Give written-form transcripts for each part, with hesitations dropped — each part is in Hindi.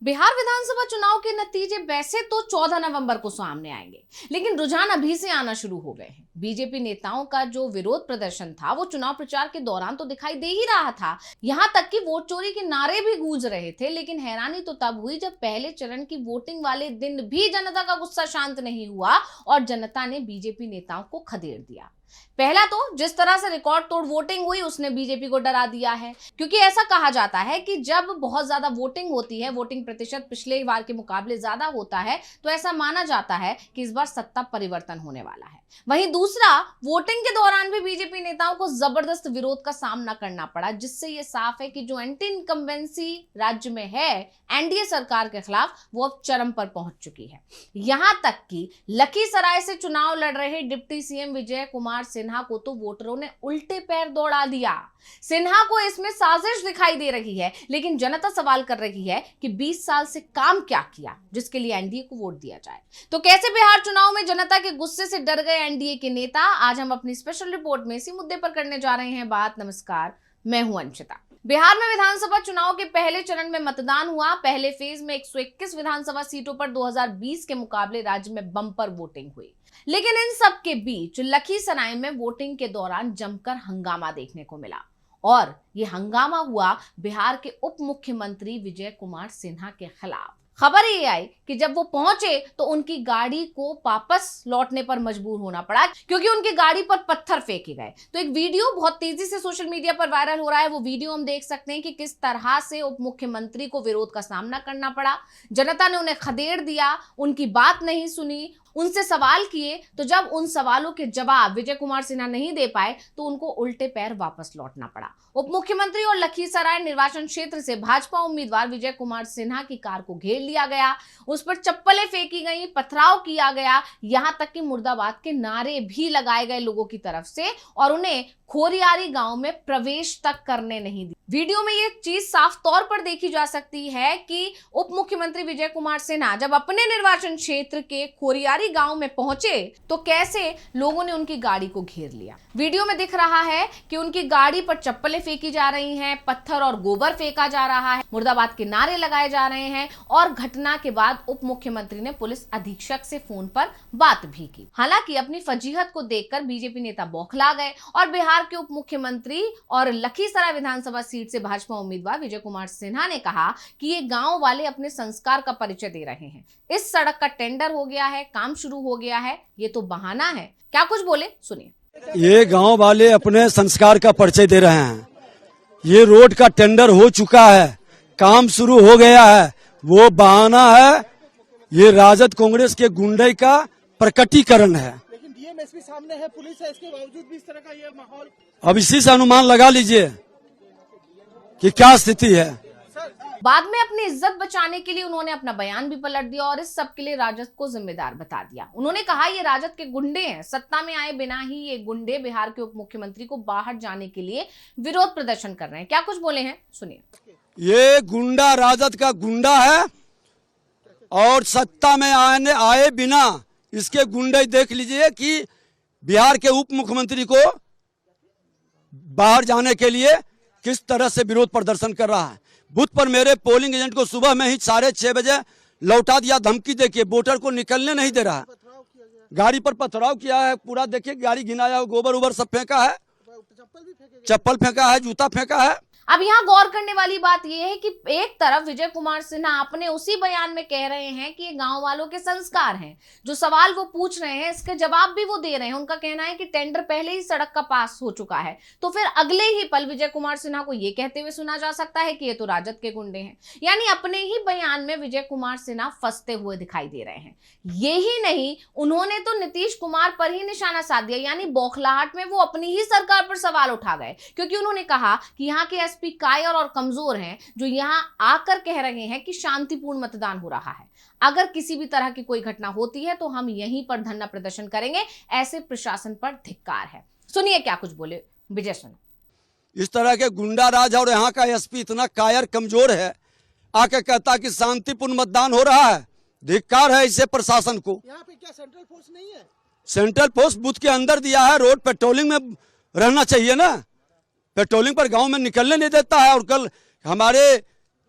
बिहार विधानसभा चुनाव के नतीजे वैसे तो 14 नवंबर को सामने आएंगे, लेकिन रुझान अभी से आना शुरू हो गए हैं। बीजेपी नेताओं का जो विरोध प्रदर्शन था वो चुनाव प्रचार के दौरान तो दिखाई दे ही रहा था। यहां तक कि वोट चोरी के नारे भी गूंज रहे थे। लेकिन हैरानी तो तब हुई जब पहले चरण की वोटिंग वाले दिन भी जनता का गुस्सा शांत नहीं हुआ और जनता ने बीजेपी नेताओं को खदेड़ दिया। पहला तो जिस तरह से रिकॉर्ड तोड़ वोटिंग हुई उसने बीजेपी को डरा दिया है, क्योंकि ऐसा कहा जाता है कि जब बहुत ज्यादा वोटिंग होती है, वोटिंग प्रतिशत पिछले बार के मुकाबले ज्यादा होता है, तो ऐसा माना जाता है कि इस बार सत्ता परिवर्तन होने वाला है। वहीं दूसरा, वोटिंग के दौरान भी बीजेपी नेताओं को जबरदस्त विरोध का सामना करना पड़ा, जिससे यह साफ है कि जो एंटी इनकम्बेंसी राज्य में है एनडीए सरकार के खिलाफ, वो अब चरम पर पहुंच चुकी है। यहां तक कि लखीसराय से चुनाव लड़ रहे डिप्टी सीएम विजय कुमार सिन्हा को तो वोटरों ने उल्टे पैर दौड़ा दिया। सिन्हा को इसमें साजिश दिखाई दे रही है, लेकिन जनता सवाल कर रही है कि 20 साल से काम क्या किया जिसके लिए एनडीए को वोट दिया जाए। तो कैसे बिहार चुनाव में जनता के गुस्से से डर गए एनडीए के नेता, आज हम अपनी स्पेशल रिपोर्ट में इसी मुद्दे पर करने जा रहे हैं बात। नमस्कार, मैं हूं अंशिता। बिहार में विधानसभा चुनाव के पहले चरण में मतदान हुआ। पहले फेज में 121 विधानसभा सीटों पर 2020 के मुकाबले राज्य में बम्पर वोटिंग हुई। लेकिन इन सब के बीच लखीसराय में वोटिंग के दौरान जमकर हंगामा देखने को मिला, और ये हंगामा हुआ बिहार के उप मुख्यमंत्री विजय कुमार सिन्हा के खिलाफ। खबर ये आई कि जब वो पहुंचे तो उनकी गाड़ी को वापस लौटने पर मजबूर होना पड़ा, क्योंकि उनकी गाड़ी पर पत्थर फेंके गए। तो एक वीडियो बहुत तेजी से सोशल मीडिया पर वायरल हो रहा है। वो वीडियो हम देख सकते हैं कि किस तरह से उप मुख्यमंत्री को विरोध का सामना करना पड़ा। जनता ने उन्हें खदेड़ दिया, उनकी बात नहीं सुनी, उनसे सवाल किए, तो जब उन सवालों के जवाब विजय कुमार सिन्हा नहीं दे पाए तो उनको उल्टे पैर वापस लौटना पड़ा। उप मुख्यमंत्री और लखीसराय निर्वाचन क्षेत्र से भाजपा उम्मीदवार विजय कुमार सिन्हा की कार को घेर लिया गया, उस पर चप्पलें फेंकी गई, पथराव किया गया, यहां तक कि मुर्दाबाद के नारे भी लगाए गए लोगों की तरफ से, और उन्हें खोरियारी गांव में प्रवेश तक करने नहीं दी। वीडियो में ये चीज साफ तौर पर देखी जा सकती है कि उप मुख्यमंत्री विजय कुमार सिन्हा जब अपने निर्वाचन क्षेत्र के खोरियारी गांव में पहुंचे तो कैसे लोगों ने उनकी गाड़ी को घेर लिया। वीडियो में दिख रहा है कि उनकी गाड़ी पर चप्पलें फेंकी जा रही हैं, पत्थर और गोबर फेंका जा रहा है, मुर्दाबाद के नारे लगाए जा रहे हैं, और घटना के बाद उप मुख्यमंत्री ने पुलिस अधीक्षक से फोन पर बात भी की। हालांकि अपनी फजीहत को देखकर बीजेपी नेता बौखला गए और बिहार के उप मुख्यमंत्री और लखीसराय विधानसभा सीट से भाजपा उम्मीदवार विजय कुमार सिन्हा ने कहा कि ये गांव वाले अपने संस्कार का परिचय दे रहे हैं। इस सड़क का टेंडर हो गया है, काम शुरू हो गया है, ये तो बहाना है। क्या कुछ बोले, सुनिए। ये गांव वाले अपने संस्कार का परिचय दे रहे हैं। ये रोड का टेंडर हो चुका है, काम शुरू हो गया है, वो बहाना है। ये राजद कांग्रेस के गुंडे का प्रकटीकरण है। डीएमएसपी सामने है, पुलिस है, इसके बावजूद भी इस तरह का ये माहौल। अब इसी से अनुमान लगा लीजिए कि क्या स्थिति है। बाद में अपनी इज्जत बचाने के लिए उन्होंने अपना बयान भी पलट दिया और इस सब के लिए राजद को जिम्मेदार बता दिया। उन्होंने कहा ये राजद के गुंडे हैं, सत्ता में आए बिना ही ये गुंडे बिहार के उप मुख्यमंत्री को बाहर जाने के लिए विरोध प्रदर्शन कर रहे हैं। क्या कुछ बोले हैं, सुनिए। ये गुंडा राजद का गुंडा है और सत्ता में आए बिना इसके गुंडे देख लीजिए कि बिहार के उप मुख्यमंत्री को बाहर जाने के लिए किस तरह से विरोध प्रदर्शन कर रहा है। बूथ पर मेरे पोलिंग एजेंट को सुबह में ही 6:30 बजे लौटा दिया, धमकी देके वोटर को निकलने नहीं दे रहा है। गाड़ी पर पथराव किया है, पूरा देखिए गाड़ी घिनाया, गोबर उबर सब फेंका है, चप्पल फेंका है, जूता फेंका है। अब यहाँ गौर करने वाली बात यह है कि एक तरफ विजय कुमार सिन्हा अपने उसी बयान में कह रहे हैं कि ये गांव वालों के संस्कार हैं, जो सवाल वो पूछ रहे हैं इसके जवाब भी वो दे रहे हैं। उनका कहना है कि टेंडर पहले ही सड़क का पास हो चुका है, तो फिर अगले ही पल विजय कुमार सिन्हा को ये कहते हुए सुना जा सकता है कि ये तो राजद के गुंडे हैं। यानी अपने ही बयान में विजय कुमार सिन्हा फंसते हुए दिखाई दे रहे हैं। यही नहीं, उन्होंने तो नीतीश कुमार पर ही निशाना साध दिया, यानी बौखलाहट में वो अपनी ही सरकार पर सवाल उठा गए, क्योंकि उन्होंने कहा कि यहाँ के एसपी कायर और कमजोर हैं, जो यहाँ आकर कह रहे हैं कि शांतिपूर्ण मतदान हो रहा है। अगर किसी भी तरह की कोई घटना होती है तो हम यहीं पर धरना प्रदर्शन करेंगे। ऐसे प्रशासन पर धिक्कार है। सुनिए क्या कुछ बोले विजय सिन्हा। इस तरह के गुंडा राज और यहाँ का एसपी इतना कायर कमजोर है, आके कहता कि शांतिपूर्ण मतदान हो रहा है। धिक्कार है इसे प्रशासन को। यहाँ पे क्या सेंट्रल फोर्स नहीं है? सेंट्रल फोर्स बूथ के अंदर दिया है, रोड पेट्रोलिंग में रहना चाहिए ना। पेट्रोलिंग पर गांव में निकलने नहीं देता है। और कल हमारे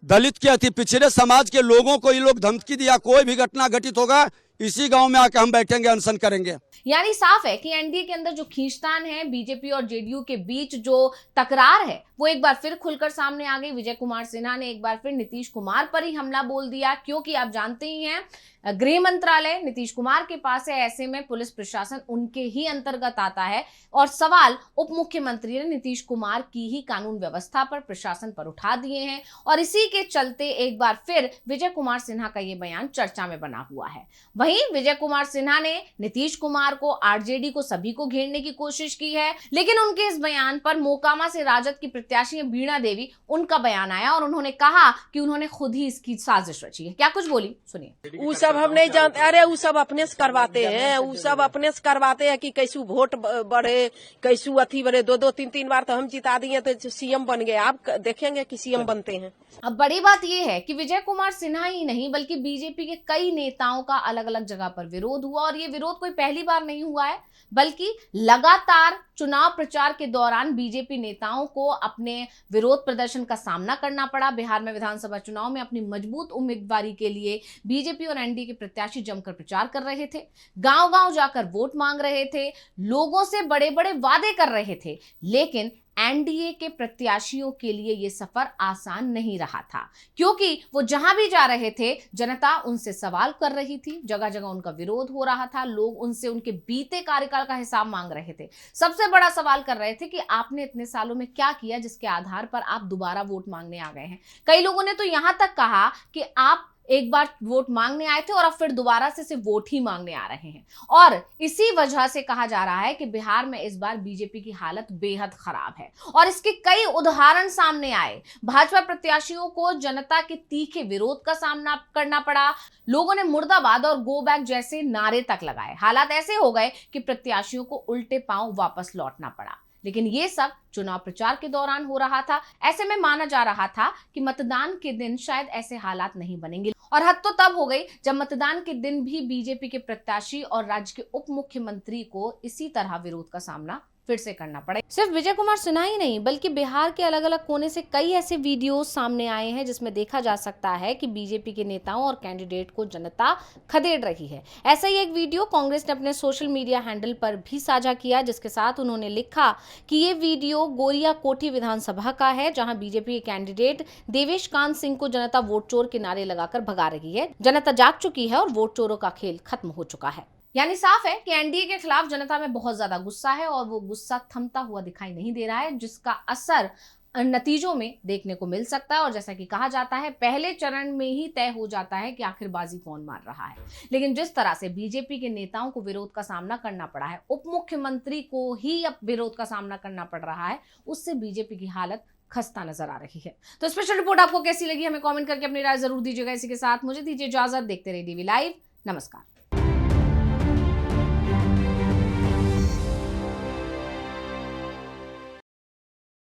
दलित के अति पिछड़े समाज के लोगों को ये लोग धमकी दिया, कोई भी घटना घटित होगा इसी गांव में आके हम बैठेंगे, अनशन करेंगे। यानी साफ है कि एनडीए के अंदर जो खींचतान है, बीजेपी और जेडीयू के बीच जो तकरार है, वो एक बार फिर खुलकर सामने आ गई। विजय कुमार सिन्हा ने एक बार फिर नीतीश कुमार पर ही हमला बोल दिया, क्योंकि आप जानते ही हैं गृह मंत्रालय नीतीश कुमार के पास है, ऐसे में पुलिस प्रशासन उनके ही अंतर्गत आता है और सवाल उप मुख्यमंत्री ने नीतीश कुमार की ही कानून व्यवस्था पर, प्रशासन पर उठा दिए हैं। और इसी के चलते एक बार फिर विजय कुमार सिन्हा का ये बयान चर्चा में बना हुआ है। वहीं विजय कुमार सिन्हा ने नीतीश कुमार को, आरजेडी को, सभी को घेरने की कोशिश की है, लेकिन उनके इस बयान पर मोकामा से राजद की प्रत्याशी बीणा देवी, उनका बयान आया और उन्होंने कहा कि उन्होंने खुद ही इसकी साजिश रची है। क्या कुछ बोली, सुनिए। सब हम नहीं जानते, अरे वो सब अपने से करवाते हैं, वो सब अपने से करवाते हैं कि कैसू वोट बढ़े, कैसू अथी बढ़े। 2-2-3-3 बार तो हम जिता दिए तो सीएम बन गए। आप देखेंगे कि सीएम बनते हैं। अब बड़ी बात यह है कि विजय कुमार सिन्हा ही नहीं बल्कि बीजेपी के कई नेताओं का अलग अलग जगह पर विरोध हुआ, और ये विरोध कोई पहली बार नहीं हुआ है, बल्कि लगातार चुनाव प्रचार के दौरान बीजेपी नेताओं को अपने विरोध प्रदर्शन का सामना करना पड़ा। बिहार में विधानसभा चुनाव में अपनी मजबूत उम्मीदवारी के लिए बीजेपी और एनडीए के प्रत्याशी जमकर प्रचार कर रहे थे, गांव-गांव जाकर वोट मांग रहे थे, लोगों से बड़े-बड़े वादे कर रहे थे। लेकिन एनडीए के प्रत्याशियों के लिए यह सफर आसान नहीं रहा था, क्योंकि वो जहां भी जा रहे थे जनता उनसे सवाल कर रही थी, जगह जगह उनका विरोध हो रहा था, लोग उनसे उनके बीते कार्यकाल का हिसाब मांग रहे थे। सबसे बड़ा सवाल कर रहे थे कि आपने इतने सालों में क्या किया जिसके आधार पर आप दोबारा वोट मांगने आ गए हैं। कई लोगों ने तो यहां तक कहा कि आप एक बार वोट मांगने आए थे और अब फिर दोबारा से सिर्फ वोट ही मांगने आ रहे हैं। और इसी वजह से कहा जा रहा है कि बिहार में इस बार बीजेपी की हालत बेहद खराब है और इसके कई उदाहरण सामने आए। भाजपा प्रत्याशियों को जनता के तीखे विरोध का सामना करना पड़ा, लोगों ने मुर्दाबाद और गो बैक जैसे नारे तक लगाए। हालात ऐसे हो गए कि प्रत्याशियों को उल्टे पांव वापस लौटना पड़ा। लेकिन ये सब चुनाव प्रचार के दौरान हो रहा था। ऐसे में माना जा रहा था कि मतदान के दिन शायद ऐसे हालात नहीं बनेंगे, और हद तो तब हो गई जब मतदान के दिन भी बीजेपी के प्रत्याशी और राज्य के उप मुख्यमंत्री को इसी तरह विरोध का सामना फिर से करना पड़े। सिर्फ विजय कुमार सिन्हा ही नहीं बल्कि बिहार के अलग अलग कोने से कई ऐसे वीडियो सामने आए हैं जिसमें देखा जा सकता है कि बीजेपी के नेताओं और कैंडिडेट को जनता खदेड़ रही है। ऐसा ही एक वीडियो कांग्रेस ने अपने सोशल मीडिया हैंडल पर भी साझा किया, जिसके साथ उन्होंने लिखा कि ये वीडियो गोरिया कोठी विधानसभा का है, जहां बीजेपी के कैंडिडेट देवेश कांत सिंह को जनता वोट चोर के नारे लगाकर भगा रही है। जनता जाग चुकी है और वोट चोरों का खेल खत्म हो चुका है। यानी साफ है कि एनडीए के खिलाफ जनता में बहुत ज्यादा गुस्सा है और वो गुस्सा थमता हुआ दिखाई नहीं दे रहा है, जिसका असर नतीजों में देखने को मिल सकता है। और जैसा कि कहा जाता है पहले चरण में ही तय हो जाता है कि आखिर बाजी कौन मार रहा है। लेकिन जिस तरह से बीजेपी के नेताओं को विरोध का सामना करना पड़ा है, उप मुख्यमंत्री को ही अब विरोध का सामना करना पड़ रहा है, उससे बीजेपी की हालत खस्ता नजर आ रही है। तो स्पेशल रिपोर्ट आपको कैसी लगी हमें कमेंट करके अपनी राय जरूर दीजिएगा। इसी के साथ मुझे दीजिए इजाजत। देखते रहिए डीवी लाइव। नमस्कार।